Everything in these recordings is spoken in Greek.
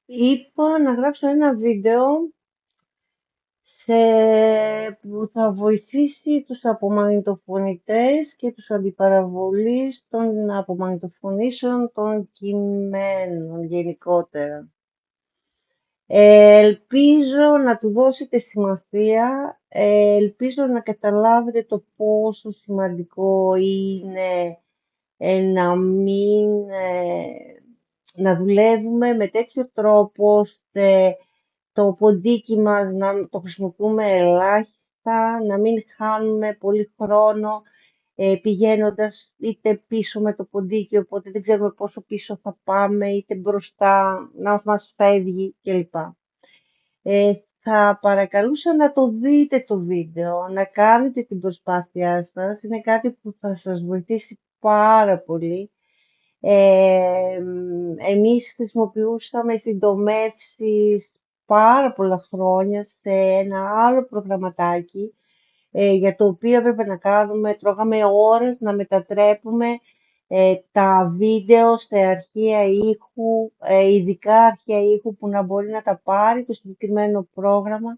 Είπα να γράψω ένα βίντεο σε... που θα βοηθήσει τους απομαγνητοφωνητές και τους αντιπαραβολείς των απομαγνητοφωνήσεων των κειμένων γενικότερα. Ελπίζω να του δώσετε σημασία, ελπίζω να καταλάβετε το πόσο σημαντικό είναι να μην να δουλεύουμε με τέτοιο τρόπο ώστε το ποντίκι μας να το χρησιμοποιούμε ελάχιστα, να μην χάνουμε πολύ χρόνο πηγαίνοντας είτε πίσω με το ποντίκι, οπότε δεν ξέρουμε πόσο πίσω θα πάμε, είτε μπροστά, να μας φεύγει κλπ. Θα παρακαλούσα να το δείτε το βίντεο, να κάνετε την προσπάθειά σας. Είναι κάτι που θα σας βοηθήσει πάρα πολύ. Εμείς χρησιμοποιούσαμε συντομεύσεις πάρα πολλά χρόνια σε ένα άλλο προγραμματάκι για το οποίο έπρεπε να κάνουμε, τρώγαμε ώρες να μετατρέπουμε τα βίντεο σε αρχεία ήχου, ειδικά αρχεία ήχου που να μπορεί να τα πάρει το συγκεκριμένο πρόγραμμα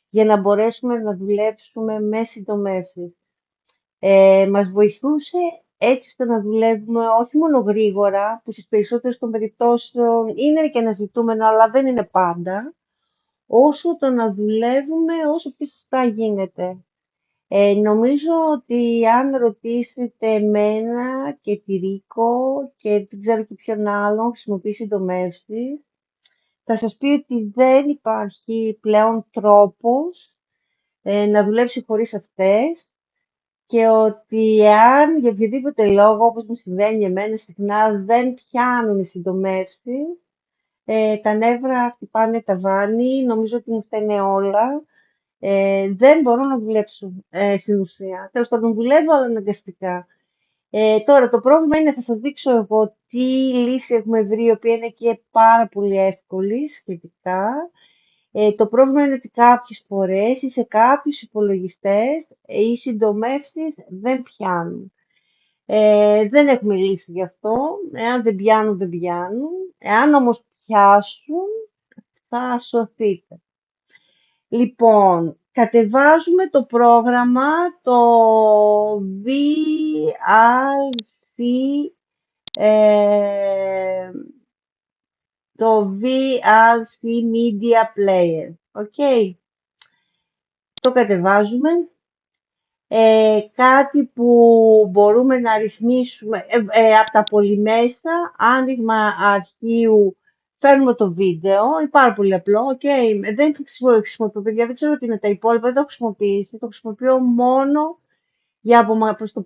για να μπορέσουμε να δουλέψουμε με συντομεύσεις. Μας βοηθούσε έτσι ώστε να δουλεύουμε όχι μόνο γρήγορα, που στις περισσότερες των περιπτώσεων είναι και ένα ζητούμενο, αλλά δεν είναι πάντα, όσο το να δουλεύουμε όσο πιο σωστά γίνεται. Νομίζω ότι αν ρωτήσετε εμένα και τη Ρίκο και δεν ξέρω και ποιον άλλον χρησιμοποιεί συντομεύσεις, θα σας πει ότι δεν υπάρχει πλέον τρόπος να δουλέψει χωρίς αυτές και ότι εάν για οποιοδήποτε λόγο, όπως μου συμβαίνει εμένα συχνά, δεν πιάνουν οι συντομεύσεις, τα νεύρα χτυπάνε ταβάνι, νομίζω ότι μου φταίνε όλα. Δεν μπορώ να δουλέψω στην ουσία. Τέλος πάντων, δουλεύω, αλλά αναγκαστικά. Τώρα, το πρόβλημα είναι, θα σας δείξω εγώ τι λύση έχουμε βρει, η οποία είναι και πάρα πολύ εύκολη σχετικά. Το πρόβλημα είναι ότι κάποιες φορές ή σε κάποιους υπολογιστές οι συντομεύσεις δεν πιάνουν. Δεν έχουμε λύση γι' αυτό. Εάν δεν πιάνουν, δεν πιάνουν. Εάν όμως πιάσουν, θα σωθείτε. Λοιπόν, κατεβάζουμε το πρόγραμμα, VLC, ε, το VLC Media Player. Okay. Το κατεβάζουμε. Κάτι που μπορούμε να ρυθμίσουμε από τα πολυμέσα, άνοιγμα αρχείου, φέρνουμε το βίντεο, είναι πάρα πολύ απλό, δεν χρησιμοποιώ, παιδιά, δεν ξέρω τι είναι τα υπόλοιπα, δεν το έχω χρησιμοποιήσει, το χρησιμοποιώ μόνο προς το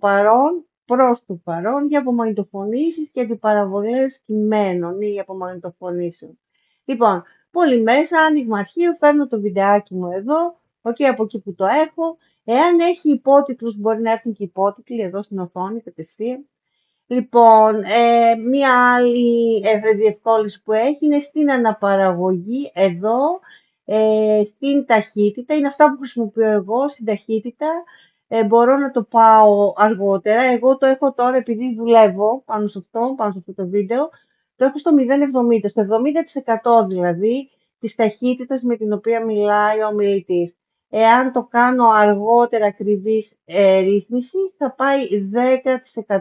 παρόν, για απομαγνητοφωνήσεις και αντιπαραβολές κειμένων ή απομαγνητοφωνήσεων. Λοιπόν, πολυμέσα, άνοιγμα αρχείου, φέρνω το βιντεάκι μου εδώ, από εκεί που το έχω. Εάν έχει υπότιτλους, μπορεί να έρθουν και υπότιτλοι εδώ στην οθόνη κατευθείαν. Λοιπόν, μία άλλη διευκόλυνση που έχει είναι στην αναπαραγωγή εδώ, στην ταχύτητα. Είναι αυτά που χρησιμοποιώ εγώ στην ταχύτητα. Μπορώ να το πάω αργότερα. Εγώ το έχω τώρα επειδή δουλεύω πάνω σε αυτό το βίντεο. Το έχω στο 0,70, στο 70% δηλαδή της ταχύτητας με την οποία μιλάει ο ομιλητής. Εάν το κάνω αργότερα ακριβής ρύθμιση, θα πάει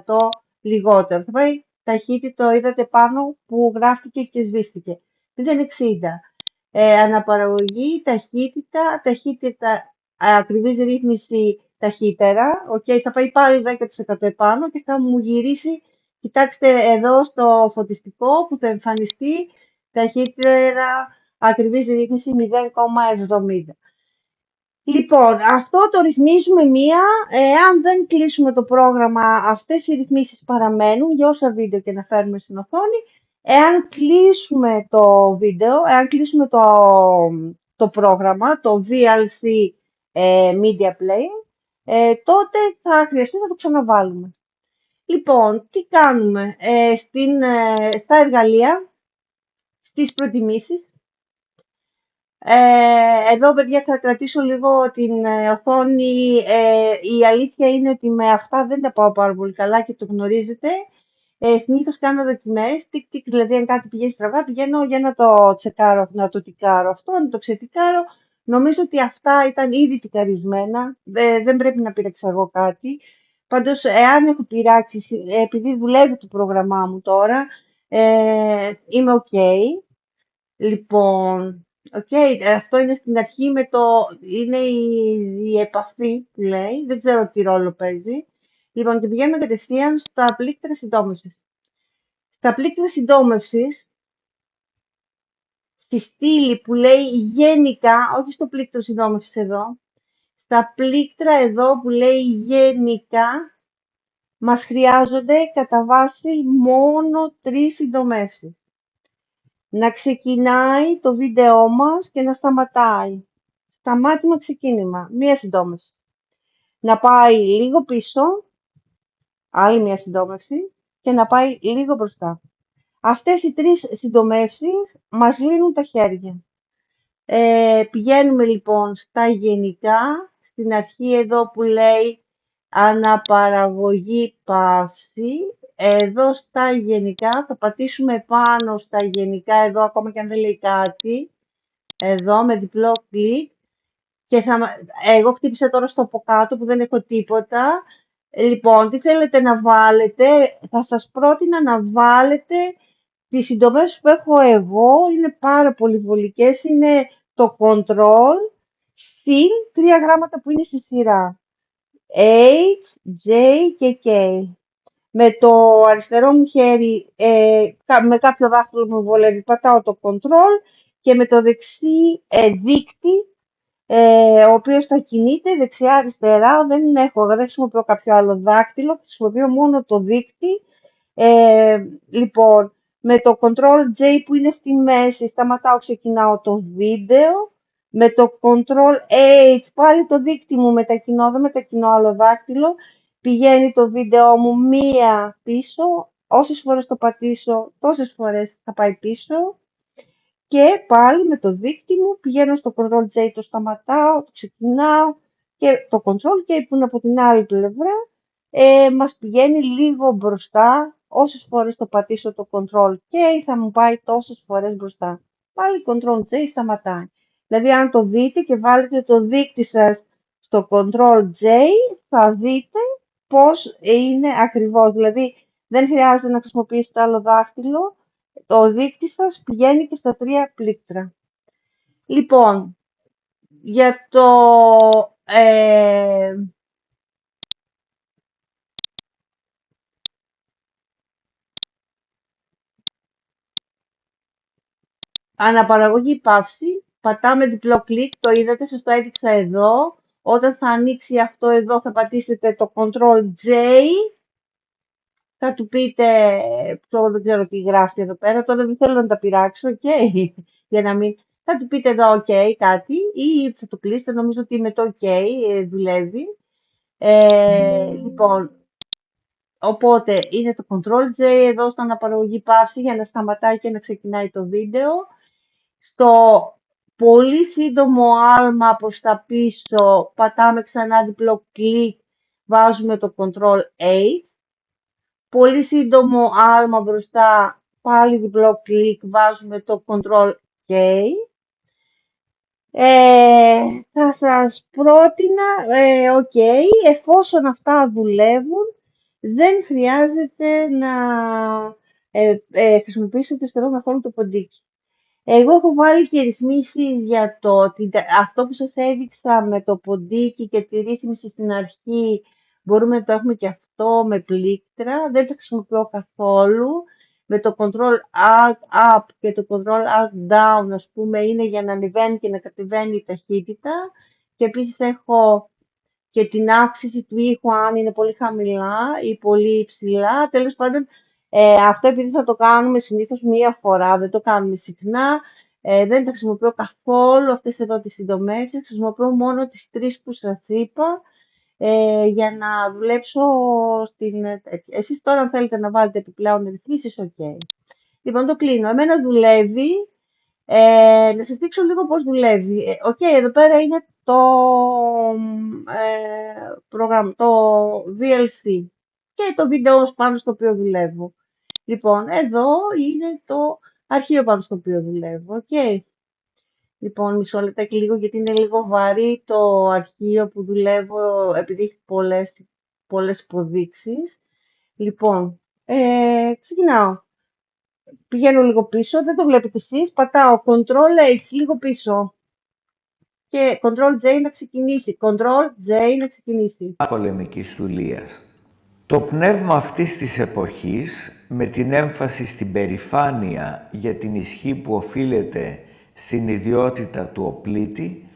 10% λιγότερο. Θα πάει ταχύτητα, είδατε πάνω που γράφτηκε και σβήστηκε. 0,60. Αναπαραγωγή, ταχύτητα, ακριβής ρύθμιση ταχύτερα. Θα πάει πάλι 10% επάνω και θα μου γυρίσει. Κοιτάξτε εδώ στο φωτιστικό που θα εμφανιστεί ταχύτερα ακριβής ρύθμιση 0,70. Λοιπόν, αυτό το ρυθμίζουμε αν δεν κλείσουμε το πρόγραμμα, αυτές οι ρυθμίσεις παραμένουν για όσα βίντεο και να φέρουμε στην οθόνη. Εάν κλείσουμε το βίντεο, εάν κλείσουμε το πρόγραμμα, το VLC Media Player, τότε θα χρειαστεί να το ξαναβάλουμε. Λοιπόν, τι κάνουμε στα εργαλεία, στις προτιμήσεις. Εδώ, παιδιά, θα κρατήσω λίγο την οθόνη. Η αλήθεια είναι ότι με αυτά δεν τα πάω πάρα πολύ καλά και το γνωρίζετε. Συνήθως κάνω δοκιμές, τικ, τικ, δηλαδή αν κάτι πηγαίνει στραβά, πηγαίνω για να το τσεκάρω, να το τικάρω αυτό, να το ξετικάρω. Νομίζω ότι αυτά ήταν ήδη τικαρισμένα, δεν πρέπει να πειράξω εγώ κάτι. Πάντως, εάν έχω πειράξει, επειδή δουλεύει το πρόγραμμά μου τώρα, είμαι ok. Λοιπόν, αυτό είναι στην αρχή είναι η επαφή που λέει, δεν ξέρω τι ρόλο παίζει. Λοιπόν, και πηγαίνουμε κατευθείαν στα πλήκτρα συντόμευσης. Στα πλήκτρα συντόμευσης, στη στήλη που λέει γενικά, όχι στο πλήκτρο συντόμευσης εδώ, στα πλήκτρα εδώ που λέει γενικά, μας χρειάζονται κατά βάση μόνο 3 συντομεύσεις. Να ξεκινάει το βίντεό μας και να σταματάει. Σταμάτημα, ξεκίνημα, μία συντόμευση. Να πάει λίγο πίσω, άλλη μία συντόμευση και να πάει λίγο μπροστά. Αυτές οι 3 συντομεύσεις μας λύνουν τα χέρια. Πηγαίνουμε λοιπόν στα γενικά, στην αρχή εδώ που λέει αναπαραγωγή παύση. Εδώ στα γενικά θα πατήσουμε πάνω στα γενικά εδώ, ακόμα και αν δεν λέει κάτι, εδώ με διπλό κλικ. Και εγώ χτύπησα τώρα στο από κάτω που δεν έχω τίποτα. Λοιπόν, τι θέλετε να βάλετε, θα σας πρότεινα να βάλετε τις συντομές που έχω εγώ, είναι πάρα πολύ βολικές, είναι το control, συν 3 γράμματα που είναι στη σειρά. H, J και K. Με το αριστερό μου χέρι, με κάποιο δάχτυλο μου βολεύει, πατάω το control και με το δεξί δείκτη, ο οποίος θα κινείται δεξιά-αριστερά, δεν χρησιμοποιώ κάποιο άλλο δάκτυλο, χρησιμοποιώ μόνο το δείκτη. Λοιπόν, με το Ctrl J που είναι στη μέση, σταματάω, ξεκινάω το βίντεο. Με το Ctrl H, πάλι το δείκτη μου μετακινώ, δεν μετακινώ άλλο δάκτυλο. Πηγαίνει το βίντεο μου μία πίσω, όσες φορές το πατήσω, τόσες φορές θα πάει πίσω. Και πάλι με το δείκτη μου πηγαίνω στο Ctrl J, το σταματάω, το ξεκινάω και το Ctrl K που είναι από την άλλη πλευρά μας πηγαίνει λίγο μπροστά. Όσες φορές το πατήσω το Ctrl K θα μου πάει τόσες φορές μπροστά. Πάλι Ctrl J σταματάει. Δηλαδή αν το δείτε και βάλετε το δείκτη σας στο Ctrl J θα δείτε πώς είναι ακριβώς. Δηλαδή δεν χρειάζεται να χρησιμοποιήσετε άλλο δάχτυλο. Το δείκτη σας πηγαίνει και στα 3 πλήκτρα. Λοιπόν, για το αναπαραγωγή παύση, πατάμε διπλό κλικ, το είδατε, σας το έδειξα εδώ. Όταν θα ανοίξει αυτό εδώ θα πατήσετε το Ctrl J, θα του πείτε, δεν ξέρω τι γράφει εδώ πέρα, τώρα δεν θέλω να τα πειράξω, για να μην... Θα του πείτε εδώ OK κάτι ή θα το κλείσετε, νομίζω ότι με το OK δουλεύει. Λοιπόν, οπότε είναι το Ctrl J εδώ στο αναπαραγωγή παύση για να σταματάει και να ξεκινάει το βίντεο. Στο πολύ σύντομο άλμα προς τα πίσω πατάμε ξανά διπλό κλικ, βάζουμε το Ctrl H. Πολύ σύντομο άλμα μπροστά, πάλι διπλό κλικ, βάζουμε το Ctrl K. Θα σας πρότεινα, εφόσον αυτά δουλεύουν, δεν χρειάζεται να χρησιμοποιήσετε σχεδόν καθόλου το ποντίκι. Εγώ έχω βάλει και ρυθμίσεις για αυτό που σας έδειξα με το ποντίκι και τη ρύθμιση στην αρχή. Μπορούμε να το έχουμε και αυτό με πλήκτρα. Δεν το χρησιμοποιώ καθόλου. Με το Ctrl Alt Up και το Ctrl Alt Down, ας πούμε, είναι για να ανεβαίνει και να κατεβαίνει η ταχύτητα. Και επίσης έχω και την αύξηση του ήχου αν είναι πολύ χαμηλά ή πολύ υψηλά. Τέλος πάντων, αυτό επειδή θα το κάνουμε συνήθως μία φορά, δεν το κάνουμε συχνά, δεν τα χρησιμοποιώ καθόλου αυτές εδώ τις συντομεύσεις, χρησιμοποιώ μόνο τις 3 που σας είπα για να δουλέψω στην τέτοια. Εσείς τώρα αν θέλετε να βάλετε επιπλέον ρυθμίσεις, ok. Λοιπόν, το κλείνω. Εμένα δουλεύει. Να σας δείξω λίγο πώς δουλεύει. Εδώ πέρα είναι πρόγραμμα, το VLC και το βίντεο πάνω στο οποίο δουλεύω. Λοιπόν, εδώ είναι το αρχείο πάνω στο οποίο δουλεύω. Okay. Λοιπόν, μισό λεπτάκι λίγο γιατί είναι λίγο βαρύ το αρχείο που δουλεύω επειδή έχει πολλές υποδείξεις. Λοιπόν, ξεκινάω. Πηγαίνω λίγο πίσω, δεν το βλέπετε εσείς, πατάω Ctrl-H λίγο πίσω και Ctrl-J να ξεκινήσει. Ctrl-J να ξεκινήσει. Πολεμικής δουλείας. Το πνεύμα αυτής της εποχής, με την έμφαση στην περηφάνεια για την ισχύ που οφείλεται στην ιδιότητα του οπλίτη,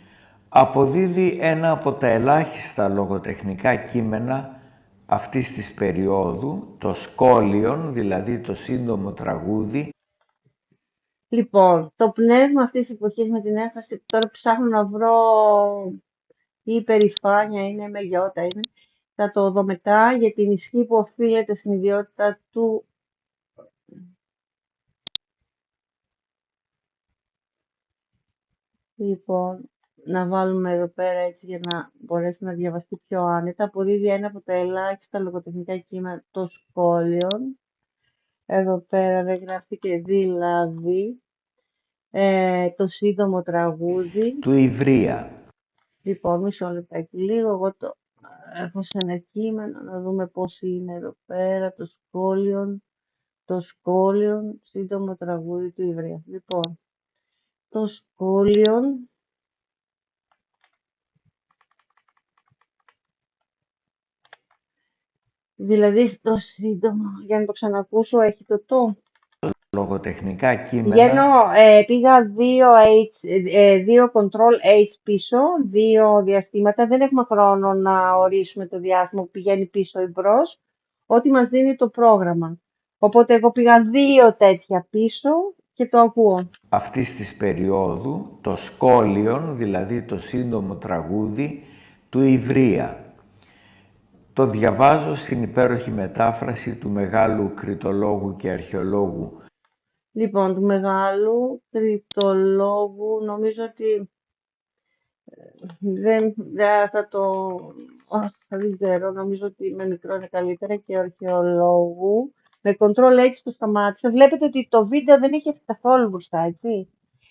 αποδίδει ένα από τα ελάχιστα λογοτεχνικά κείμενα αυτής της περίοδου, το Σκόλιον, δηλαδή το σύντομο τραγούδι. Λοιπόν, το πνεύμα αυτής της εποχής με την έμφαση, τώρα ψάχνω να βρω η υπερηφάνεια είναι, με γιώτα είναι. Θα το δω μετά για την ισχύ που οφείλεται στην ιδιότητα του. Λοιπόν, να βάλουμε εδώ πέρα έτσι για να μπορέσει να διαβαστεί πιο άνετα. Αποδίδει ένα από τα ελάχιστα λογοτεχνικά κείμενα των σχόλιων. Εδώ πέρα δεν γράφτηκε δηλαδή το σύντομο τραγούδι. Του Ηβρία. Λοιπόν, μισό λεπτάκι λίγο. Εγώ το έχω σε ένα κείμενο να δούμε πώς είναι εδώ πέρα το σχόλιο, σύντομο τραγούδι του Ηβραία. Λοιπόν, το σχόλιο, δηλαδή στο σύντομο, για να το ξανακούσω, έχει το. Λογοτεχνικά Πηγαίνω, κείμενα. πήγα 2 Ctrl-H πίσω, 2 διαστήματα. Δεν έχουμε χρόνο να ορίσουμε το διάστημα που πηγαίνει πίσω ή μπρος, ό,τι μας δίνει το πρόγραμμα. Οπότε εγώ πήγα 2 τέτοια πίσω και το ακούω. Αυτής της περίοδου, το Σκόλιον, δηλαδή το σύντομο τραγούδι του Ηβρία. Το διαβάζω στην υπέροχη μετάφραση του μεγάλου κριτολόγου και αρχαιολόγου. Λοιπόν, του μεγάλου κριτολόγου, νομίζω ότι δεν θα το. Δεν ξέρω, νομίζω ότι με μικρό είναι καλύτερα και αρχαιολόγου. Με Ctrl-H το σταμάτησα. Βλέπετε ότι το βίντεο δεν έχει καθόλου μπροστά, έτσι.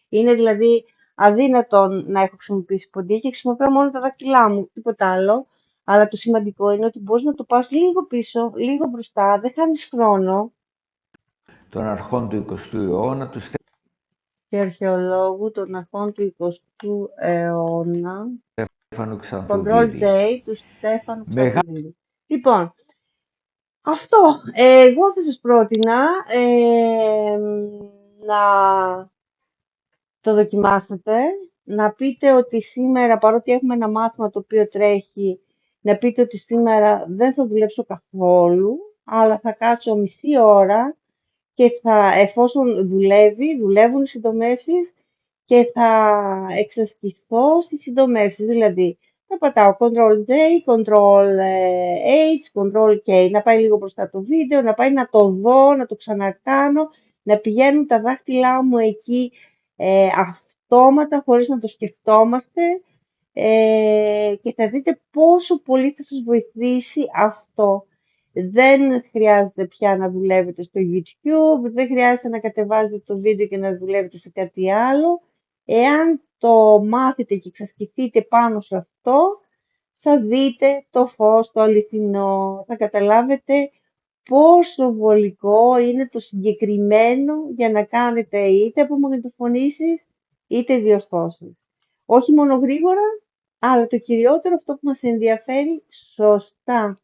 Είναι δηλαδή αδύνατο να έχω χρησιμοποιήσει ποντίκι και χρησιμοποιώ μόνο τα δάχτυλά μου, τίποτα άλλο. Αλλά το σημαντικό είναι ότι μπορείς να το πας λίγο πίσω, λίγο μπροστά, δεν χάνεις χρόνο. Των αρχών του 20ου αιώνα, του Και αρχαιολόγου των αρχών του 20ου αιώνα. Στέφανου Ξανθουδίδη. Ctrl-J του Στέφανου Μεγάλο Ξανθουδίδη. Λοιπόν, αυτό. Εγώ θα σας πρότεινα να το δοκιμάσετε, να πείτε ότι σήμερα, παρότι έχουμε ένα μάθημα το οποίο τρέχει, να πείτε ότι σήμερα δεν θα δουλέψω καθόλου, αλλά θα κάτσω μισή ώρα και εφόσον δουλεύουν οι συντομεύσεις και θα εξασκηθώ στις συντομεύσεις. Δηλαδή, θα πατάω Ctrl-J, Ctrl-H, Ctrl-K, να πάει λίγο μπροστά το βίντεο, να πάει να το δω, να το ξανακάνω, να πηγαίνουν τα δάχτυλά μου εκεί αυτόματα, χωρίς να το σκεφτόμαστε και θα δείτε πόσο πολύ θα σας βοηθήσει αυτό. Δεν χρειάζεται πια να δουλεύετε στο YouTube, δεν χρειάζεται να κατεβάζετε το βίντεο και να δουλεύετε σε κάτι άλλο. Εάν το μάθετε και εξασκηθείτε πάνω σε αυτό, θα δείτε το φως, το αληθινό, θα καταλάβετε πόσο βολικό είναι το συγκεκριμένο για να κάνετε είτε απομαγνητοφωνήσεις είτε διορθώσεις. Όχι μόνο γρήγορα, αλλά το κυριότερο αυτό που μας ενδιαφέρει, σωστά.